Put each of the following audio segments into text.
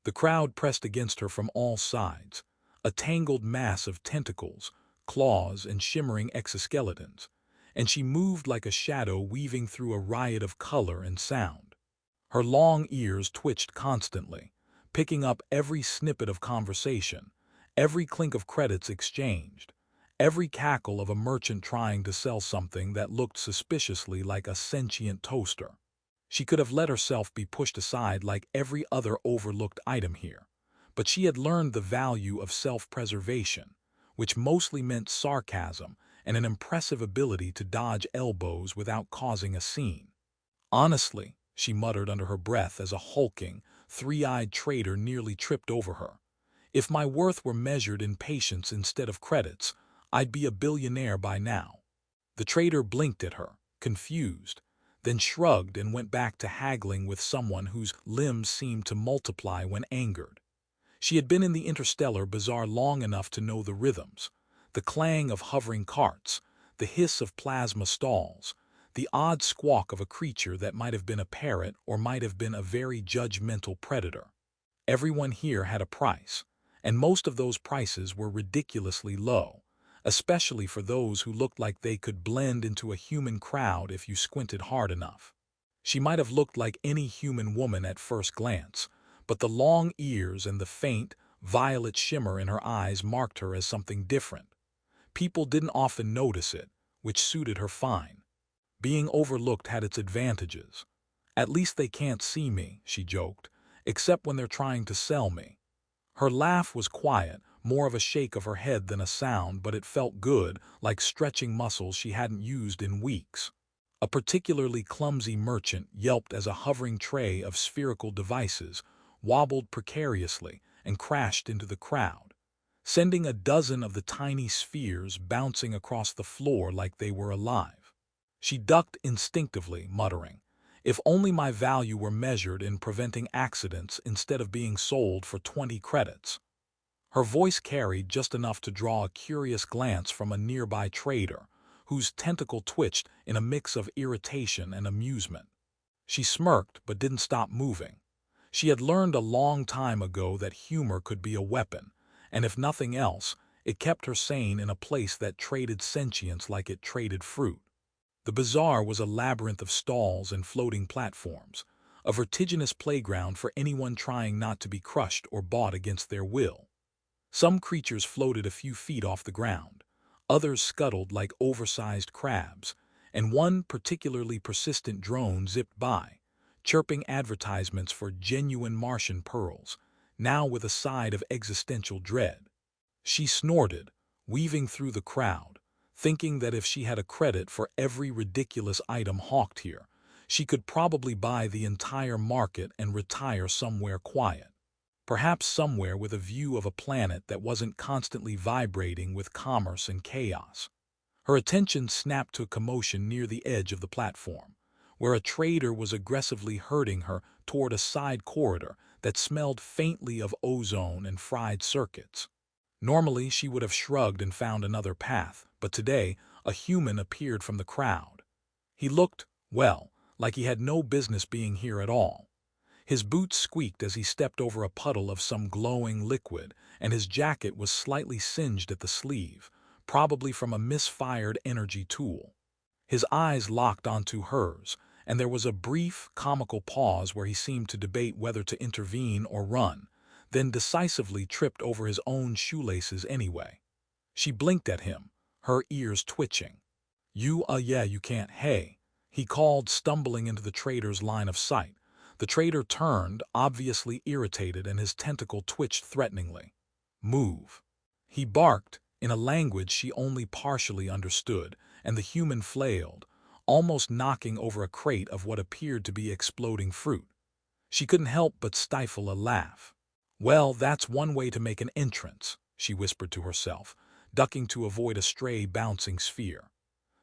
The crowd pressed against her from all sides, a tangled mass of tentacles, claws, and shimmering exoskeletons, and she moved like a shadow weaving through a riot of color and sound. Her long ears twitched constantly, picking up every snippet of conversation, every clink of credits exchanged, every cackle of a merchant trying to sell something that looked suspiciously like a sentient toaster. She could have let herself be pushed aside like every other overlooked item here, but she had learned the value of self-preservation, which mostly meant sarcasm and an impressive ability to dodge elbows without causing a scene. Honestly, she muttered under her breath as a hulking, three-eyed trader nearly tripped over her, if my worth were measured in patience instead of credits, I'd be a billionaire by now. The trader blinked at her, confused, then shrugged and went back to haggling with someone whose limbs seemed to multiply when angered. She had been in the interstellar bazaar long enough to know the rhythms, the clang of hovering carts, the hiss of plasma stalls, the odd squawk of a creature that might have been a parrot or might have been a very judgmental predator. Everyone here had a price, and most of those prices were ridiculously low, especially for those who looked like they could blend into a human crowd if you squinted hard enough. She might have looked like any human woman at first glance, but the long ears and the faint, violet shimmer in her eyes marked her as something different. People didn't often notice it, which suited her fine. Being overlooked had its advantages. At least they can't see me, she joked, except when they're trying to sell me. Her laugh was quiet, more of a shake of her head than a sound, but it felt good, like stretching muscles she hadn't used in weeks. A particularly clumsy merchant yelped as a hovering tray of spherical devices wobbled precariously and crashed into the crowd, sending a dozen of the tiny spheres bouncing across the floor like they were alive. She ducked instinctively, muttering, "If only my value were measured in preventing accidents instead of being sold for 20 credits." Her voice carried just enough to draw a curious glance from a nearby trader, whose tentacle twitched in a mix of irritation and amusement. She smirked but didn't stop moving. She had learned a long time ago that humor could be a weapon, and if nothing else, it kept her sane in a place that traded sentience like it traded fruit. The bazaar was a labyrinth of stalls and floating platforms, a vertiginous playground for anyone trying not to be crushed or bought against their will. Some creatures floated a few feet off the ground, others scuttled like oversized crabs, and one particularly persistent drone zipped by, chirping advertisements for genuine Martian pearls, now with a side of existential dread. She snorted, weaving through the crowd, thinking that if she had a credit for every ridiculous item hawked here, she could probably buy the entire market and retire somewhere quiet. Perhaps somewhere with a view of a planet that wasn't constantly vibrating with commerce and chaos. Her attention snapped to a commotion near the edge of the platform, where a trader was aggressively herding her toward a side corridor that smelled faintly of ozone and fried circuits. Normally, she would have shrugged and found another path, but today, a human appeared from the crowd. He looked, well, like he had no business being here at all. His boots squeaked as he stepped over a puddle of some glowing liquid, and his jacket was slightly singed at the sleeve, probably from a misfired energy tool. His eyes locked onto hers, and there was a brief, comical pause where he seemed to debate whether to intervene or run, then decisively tripped over his own shoelaces anyway. She blinked at him, her ears twitching. Yeah, you can't, hey," he called, stumbling into the trader's line of sight. The trader turned, obviously irritated, and his tentacle twitched threateningly. "Move." He barked, in a language she only partially understood, and the human flailed, almost knocking over a crate of what appeared to be exploding fruit. She couldn't help but stifle a laugh. "Well, that's one way to make an entrance," she whispered to herself, ducking to avoid a stray bouncing sphere.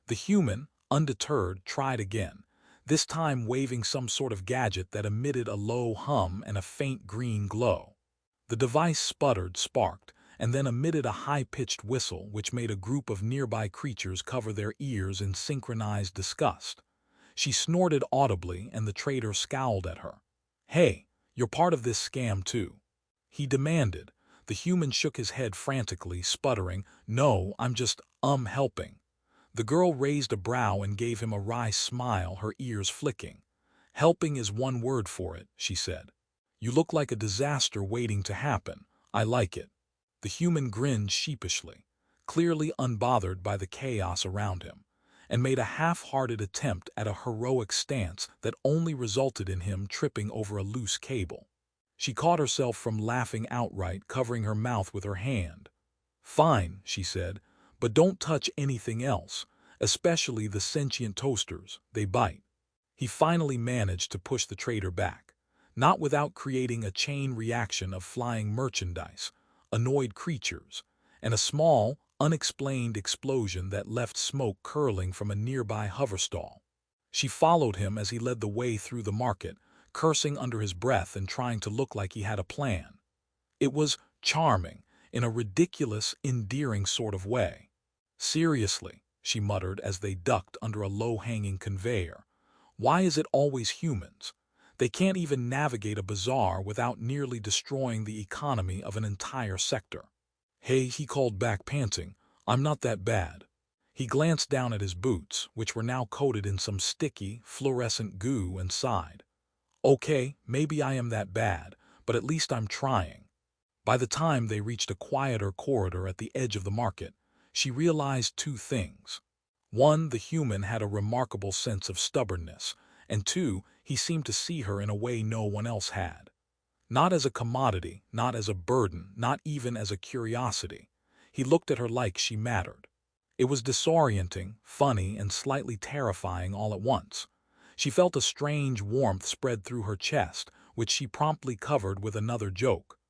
The human, undeterred, tried again, this time waving some sort of gadget that emitted a low hum and a faint green glow. The device sputtered, sparked, and then emitted a high-pitched whistle which made a group of nearby creatures cover their ears in synchronized disgust. She snorted audibly, and the trader scowled at her. "Hey, you're part of this scam too." he demanded. The human shook his head frantically, sputtering, "No, I'm just, helping." The girl raised a brow and gave him a wry smile, her ears flicking. "Helping is one word for it," she said. "You look like a disaster waiting to happen. I like it." The human grinned sheepishly, clearly unbothered by the chaos around him, and made a half-hearted attempt at a heroic stance that only resulted in him tripping over a loose cable. She caught herself from laughing outright, covering her mouth with her hand. "Fine," she said, "but don't touch anything else, especially the sentient toasters, they bite." He finally managed to push the trader back, not without creating a chain reaction of flying merchandise, annoyed creatures, and a small, unexplained explosion that left smoke curling from a nearby hoverstall. She followed him as he led the way through the market, cursing under his breath and trying to look like he had a plan. It was charming, in a ridiculous, endearing sort of way. "Seriously," she muttered as they ducked under a low-hanging conveyor. "Why is it always humans? They can't even navigate a bazaar without nearly destroying the economy of an entire sector." "Hey," he called back, panting, "I'm not that bad." He glanced down at his boots, which were now coated in some sticky, fluorescent goo, and sighed. "Okay, maybe I am that bad, but at least I'm trying." By the time they reached a quieter corridor at the edge of the market, she realized two things. One, the human had a remarkable sense of stubbornness, and two, he seemed to see her in a way no one else had. Not as a commodity, not as a burden, not even as a curiosity. He looked at her like she mattered. It was disorienting, funny, and slightly terrifying all at once. She felt a strange warmth spread through her chest, which she promptly covered with another joke.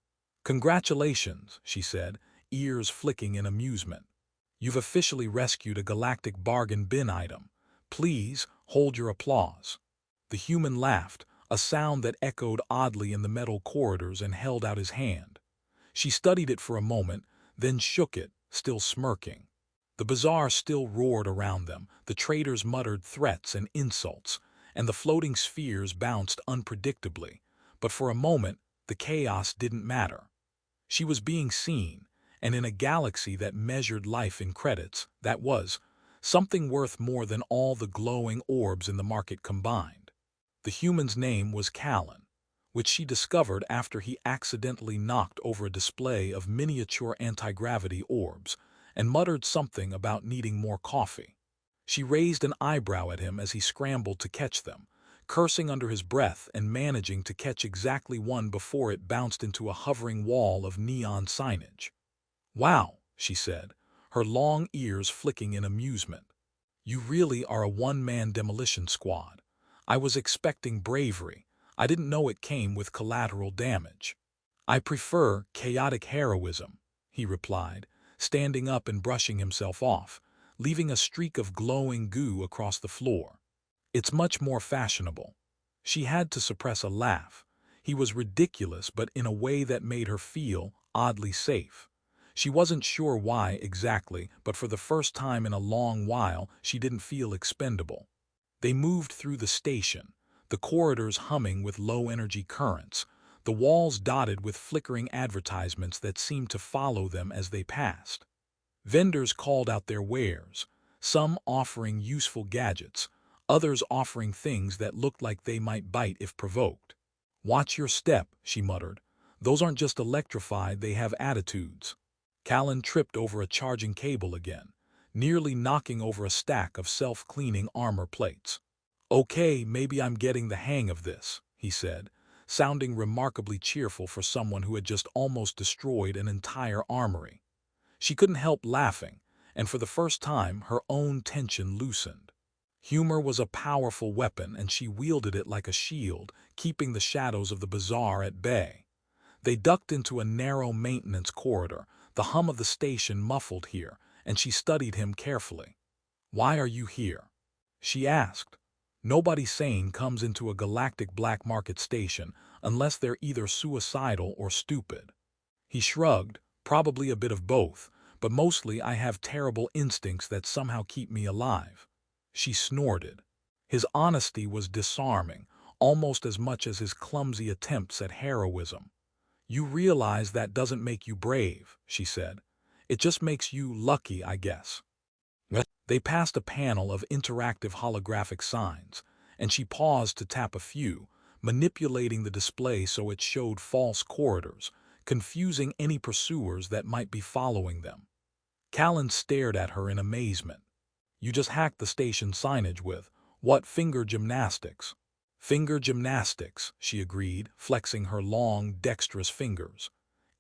"Congratulations," she said, ears flicking in amusement. "You've officially rescued a galactic bargain bin item. Please, hold your applause." The human laughed, a sound that echoed oddly in the metal corridors, and held out his hand. She studied it for a moment, then shook it, still smirking. The bazaar still roared around them, the traders muttered threats and insults, and the floating spheres bounced unpredictably, but for a moment the chaos didn't matter. She was being seen, and in a galaxy that measured life in credits, that was something worth more than all the glowing orbs in the market combined. The human's name was Callan, which she discovered after he accidentally knocked over a display of miniature anti-gravity orbs and muttered something about needing more coffee. She raised an eyebrow at him as he scrambled to catch them, cursing under his breath and managing to catch exactly one before it bounced into a hovering wall of neon signage. "Wow," she said, her long ears flicking in amusement. "You really are a one-man demolition squad. I was expecting bravery. I didn't know it came with collateral damage." "I prefer chaotic heroism," he replied, standing up and brushing himself off, leaving a streak of glowing goo across the floor. "It's much more fashionable." She had to suppress a laugh. He was ridiculous, but in a way that made her feel oddly safe. She wasn't sure why exactly, but for the first time in a long while, she didn't feel expendable. They moved through the station, the corridors humming with low-energy currents, the walls dotted with flickering advertisements that seemed to follow them as they passed. Vendors called out their wares, some offering useful gadgets, others offering things that looked like they might bite if provoked. "Watch your step," she muttered. "Those aren't just electrified, they have attitudes." Callan tripped over a charging cable again, nearly knocking over a stack of self-cleaning armor plates. "Okay, maybe I'm getting the hang of this," he said, sounding remarkably cheerful for someone who had just almost destroyed an entire armory. She couldn't help laughing, and for the first time her own tension loosened. Humor was a powerful weapon, and she wielded it like a shield, keeping the shadows of the bazaar at bay. They ducked into a narrow maintenance corridor, the hum of the station muffled here, and she studied him carefully. "Why are you here?" she asked. "Nobody sane comes into a galactic black market station unless they're either suicidal or stupid." He shrugged, "Probably a bit of both, but mostly I have terrible instincts that somehow keep me alive." She snorted. His honesty was disarming, almost as much as his clumsy attempts at heroism. You realize that doesn't make you brave, she said. It just makes you lucky, I guess. They passed a panel of interactive holographic signs, and she paused to tap a few, manipulating the display so it showed false corridors, confusing any pursuers that might be following them. Callan stared at her in amazement. You just hacked the station signage with, what finger gymnastics? Finger gymnastics, she agreed, flexing her long, dexterous fingers.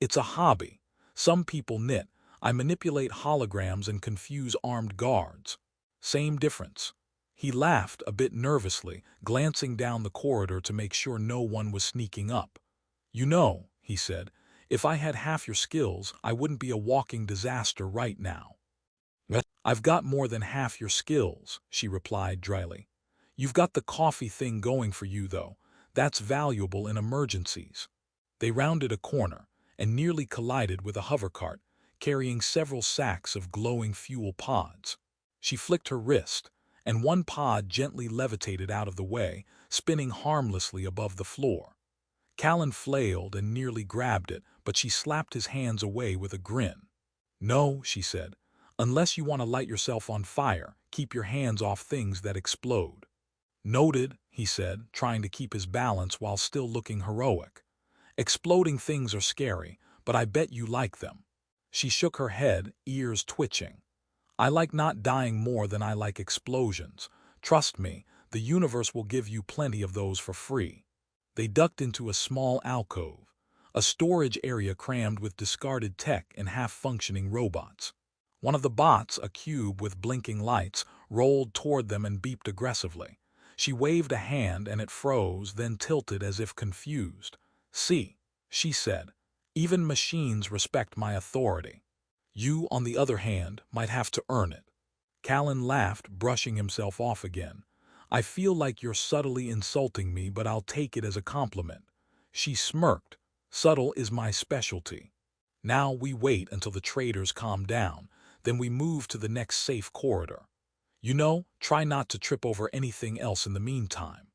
It's a hobby. Some people knit. I manipulate holograms and confuse armed guards. Same difference. He laughed a bit nervously, glancing down the corridor to make sure no one was sneaking up. You know, he said, if I had half your skills, I wouldn't be a walking disaster right now. I've got more than half your skills, she replied dryly. You've got the coffee thing going for you, though. That's valuable in emergencies. They rounded a corner and nearly collided with a hovercart, carrying several sacks of glowing fuel pods. She flicked her wrist, and one pod gently levitated out of the way, spinning harmlessly above the floor. Callan flailed and nearly grabbed it, but she slapped his hands away with a grin. No, she said, unless you want to light yourself on fire, keep your hands off things that explode. Noted, he said, trying to keep his balance while still looking heroic. Exploding things are scary, but I bet you like them. She shook her head, ears twitching. I like not dying more than I like explosions. Trust me, the universe will give you plenty of those for free. They ducked into a small alcove, a storage area crammed with discarded tech and half-functioning robots. One of the bots, a cube with blinking lights, rolled toward them and beeped aggressively. She waved a hand and it froze, then tilted as if confused. See, she said, even machines respect my authority. You, on the other hand, might have to earn it. Callan laughed, brushing himself off again. I feel like you're subtly insulting me, but I'll take it as a compliment. She smirked. Subtle is my specialty. Now we wait until the traders calm down, then we move to the next safe corridor. You know, try not to trip over anything else in the meantime.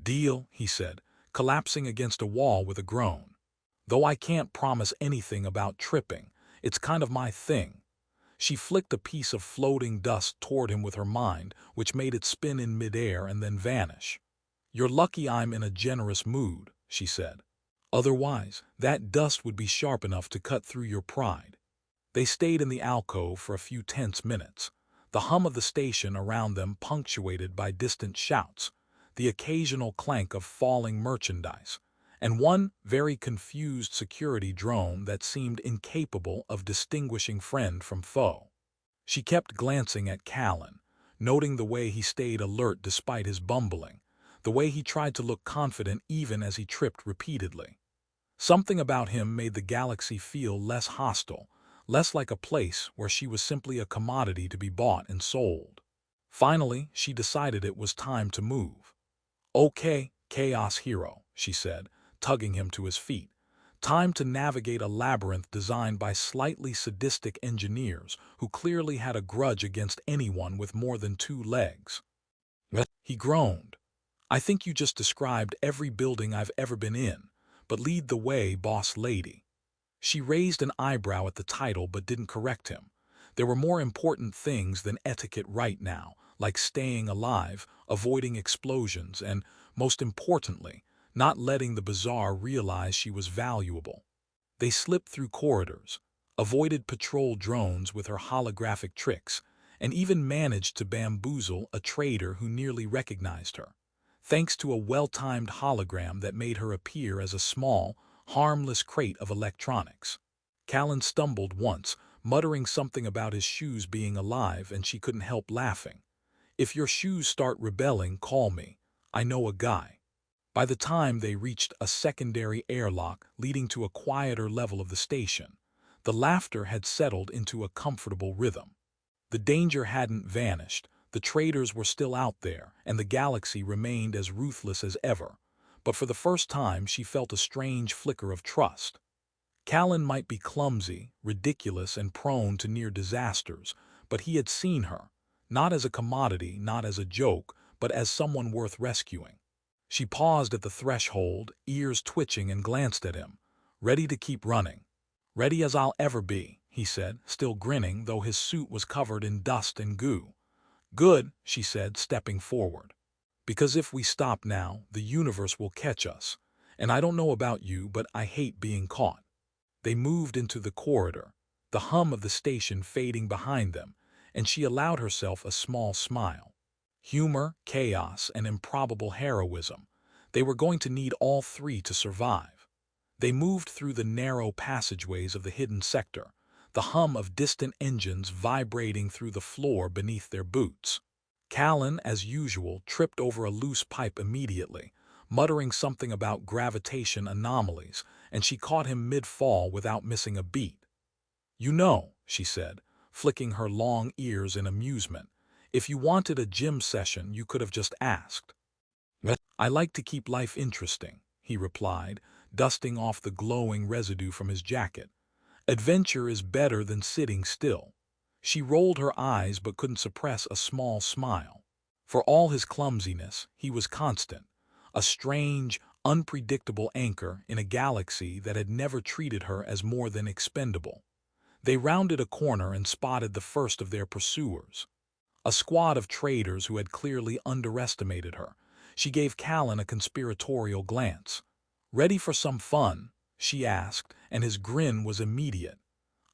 Deal, he said, collapsing against a wall with a groan. Though I can't promise anything about tripping, it's kind of my thing. She flicked a piece of floating dust toward him with her mind, which made it spin in midair and then vanish. You're lucky I'm in a generous mood, she said. Otherwise, that dust would be sharp enough to cut through your pride. They stayed in the alcove for a few tense minutes, the hum of the station around them punctuated by distant shouts, the occasional clank of falling merchandise, and one very confused security drone that seemed incapable of distinguishing friend from foe. She kept glancing at Callan, noting the way he stayed alert despite his bumbling, the way he tried to look confident even as he tripped repeatedly. Something about him made the galaxy feel less hostile, less like a place where she was simply a commodity to be bought and sold. Finally, she decided it was time to move. Okay, Chaos Hero, she said, tugging him to his feet. Time to navigate a labyrinth designed by slightly sadistic engineers who clearly had a grudge against anyone with more than 2 legs. He groaned. I think you just described every building I've ever been in, but lead the way, boss lady. She raised an eyebrow at the title but didn't correct him. There were more important things than etiquette right now, like staying alive, avoiding explosions, and, most importantly, not letting the bazaar realize she was valuable. They slipped through corridors, avoided patrol drones with her holographic tricks, and even managed to bamboozle a trader who nearly recognized her, thanks to a well-timed hologram that made her appear as a small, harmless crate of electronics. Callan stumbled once, muttering something about his shoes being alive, and she couldn't help laughing. If your shoes start rebelling, call me. I know a guy. By the time they reached a secondary airlock leading to a quieter level of the station, the laughter had settled into a comfortable rhythm. The danger hadn't vanished, the traders were still out there, and the galaxy remained as ruthless as ever. But for the first time she felt a strange flicker of trust. Callan might be clumsy, ridiculous, and prone to near disasters, but he had seen her, not as a commodity, not as a joke, but as someone worth rescuing. She paused at the threshold, ears twitching, and glanced at him. ready to keep running. Ready as I'll ever be, he said, still grinning though his suit was covered in dust and goo. Good, she said, stepping forward. Because if we stop now, the universe will catch us. And I don't know about you, but I hate being caught. They moved into the corridor, the hum of the station fading behind them, and she allowed herself a small smile. Humor, chaos, and improbable heroism. They were going to need all three to survive. They moved through the narrow passageways of the hidden sector, the hum of distant engines vibrating through the floor beneath their boots. Callan, as usual, tripped over a loose pipe immediately, muttering something about gravitation anomalies, and she caught him mid-fall without missing a beat. You know, she said, flicking her long ears in amusement, if you wanted a gym session, you could have just asked. I like to keep life interesting, he replied, dusting off the glowing residue from his jacket. Adventure is better than sitting still. She rolled her eyes but couldn't suppress a small smile. For all his clumsiness, he was constant, a strange, unpredictable anchor in a galaxy that had never treated her as more than expendable. They rounded a corner and spotted the first of their pursuers. A squad of traders who had clearly underestimated her. She gave Callan a conspiratorial glance. Ready for some fun? She asked, and his grin was immediate.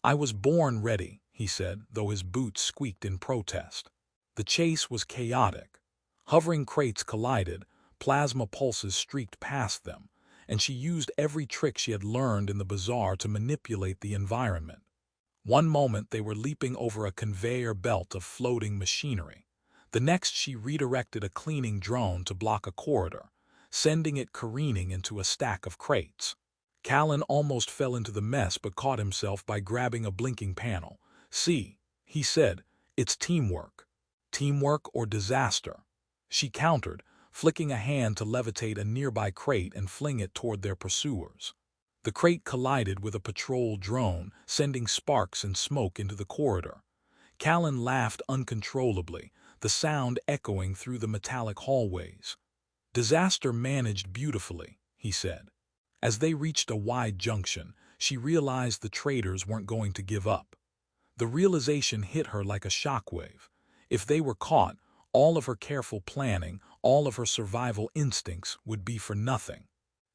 I was born ready, he said, though his boots squeaked in protest. The chase was chaotic. Hovering crates collided, plasma pulses streaked past them, and she used every trick she had learned in the bazaar to manipulate the environment. One moment they were leaping over a conveyor belt of floating machinery. The next she redirected a cleaning drone to block a corridor, sending it careening into a stack of crates. Callan almost fell into the mess but caught himself by grabbing a blinking panel. See, he said, it's teamwork. Teamwork or disaster. She countered, flicking a hand to levitate a nearby crate and fling it toward their pursuers. The crate collided with a patrol drone, sending sparks and smoke into the corridor. Callan laughed uncontrollably, the sound echoing through the metallic hallways. Disaster managed beautifully, he said. As they reached a wide junction, she realized the traders weren't going to give up. The realization hit her like a shockwave. If they were caught, all of her careful planning, all of her survival instincts would be for nothing.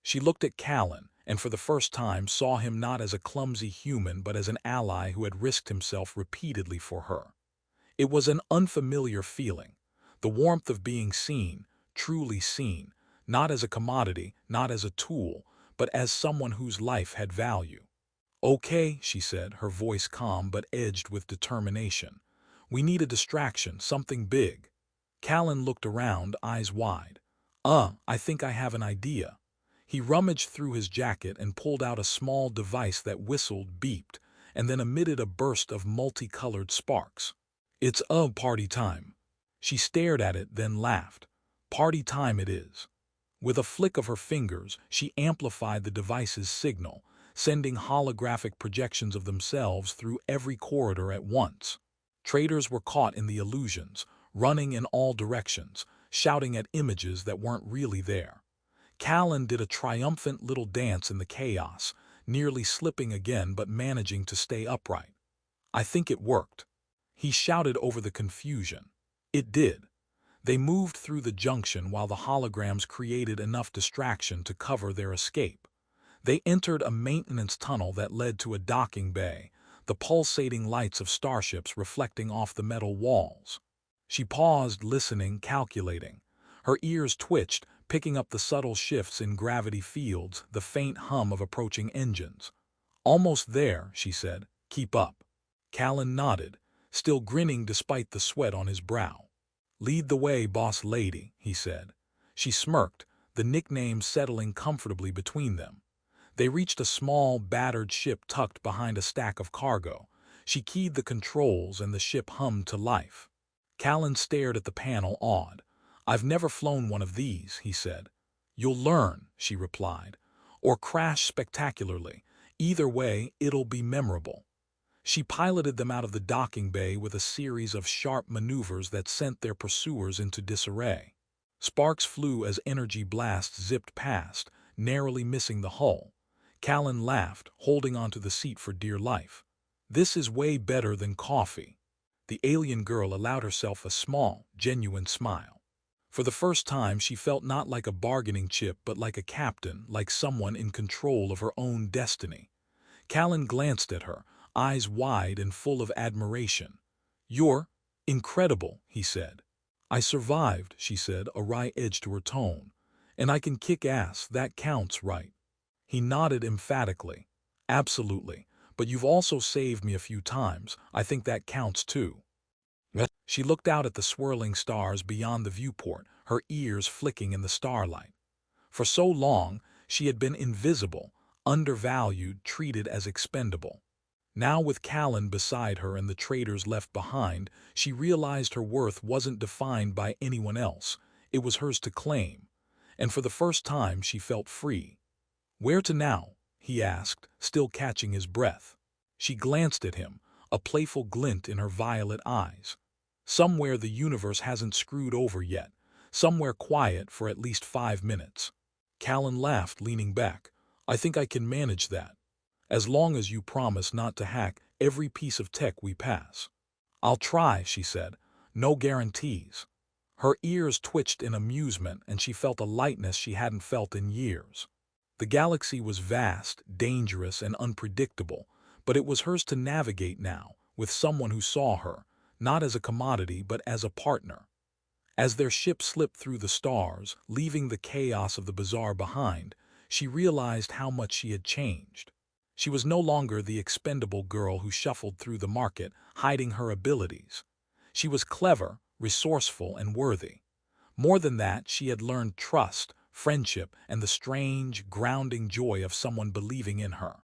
She looked at Callan, and for the first time saw him not as a clumsy human but as an ally who had risked himself repeatedly for her. It was an unfamiliar feeling, the warmth of being seen, truly seen, not as a commodity, not as a tool, but as someone whose life had value. Okay, she said, her voice calm but edged with determination. We need a distraction, something big. Callan looked around, eyes wide. I think I have an idea. He rummaged through his jacket and pulled out a small device that whistled, beeped, and then emitted a burst of multicolored sparks. It's party time. She stared at it, then laughed. Party time it is. With a flick of her fingers, she amplified the device's signal, sending holographic projections of themselves through every corridor at once. Traders were caught in the illusions, running in all directions, shouting at images that weren't really there. Callan did a triumphant little dance in the chaos, nearly slipping again but managing to stay upright. I think it worked. He shouted over the confusion. It did. They moved through the junction while the holograms created enough distraction to cover their escape. They entered a maintenance tunnel that led to a docking bay, the pulsating lights of starships reflecting off the metal walls. She paused, listening, calculating. Her ears twitched, picking up the subtle shifts in gravity fields, the faint hum of approaching engines. Almost there, she said. Keep up. Callan nodded, still grinning despite the sweat on his brow. Lead the way, boss lady, he said. She smirked, the nickname settling comfortably between them. They reached a small, battered ship tucked behind a stack of cargo. She keyed the controls and the ship hummed to life. Callan stared at the panel, awed. I've never flown one of these, he said. You'll learn, she replied, or crash spectacularly. Either way, it'll be memorable. She piloted them out of the docking bay with a series of sharp maneuvers that sent their pursuers into disarray. Sparks flew as energy blasts zipped past, narrowly missing the hull. Callan laughed, holding onto the seat for dear life. This is way better than coffee. The alien girl allowed herself a small, genuine smile. For the first time, she felt not like a bargaining chip but like a captain, like someone in control of her own destiny. Callan glanced at her, eyes wide and full of admiration. "You're incredible," he said. "I survived," she said, a wry edge to her tone. "And I can kick ass, that counts, right?" He nodded emphatically. "Absolutely. But you've also saved me a few times. I think that counts too." She looked out at the swirling stars beyond the viewport, her ears flicking in the starlight. For so long, she had been invisible, undervalued, treated as expendable. Now, with Callan beside her and the traitors left behind, she realized her worth wasn't defined by anyone else. It was hers to claim. And for the first time, she felt free. "Where to now?" he asked, still catching his breath. She glanced at him, a playful glint in her violet eyes. "Somewhere the universe hasn't screwed over yet. Somewhere quiet for at least 5 minutes." Callan laughed, leaning back. "I think I can manage that. As long as you promise not to hack every piece of tech we pass." "I'll try," she said. "No guarantees." Her ears twitched in amusement, and she felt a lightness she hadn't felt in years. The galaxy was vast, dangerous, and unpredictable, but it was hers to navigate now, with someone who saw her, not as a commodity but as a partner. As their ship slipped through the stars, leaving the chaos of the bazaar behind, she realized how much she had changed. She was no longer the expendable girl who shuffled through the market, hiding her abilities. She was clever, resourceful, and worthy. More than that, she had learned trust, friendship, and the strange, grounding joy of someone believing in her.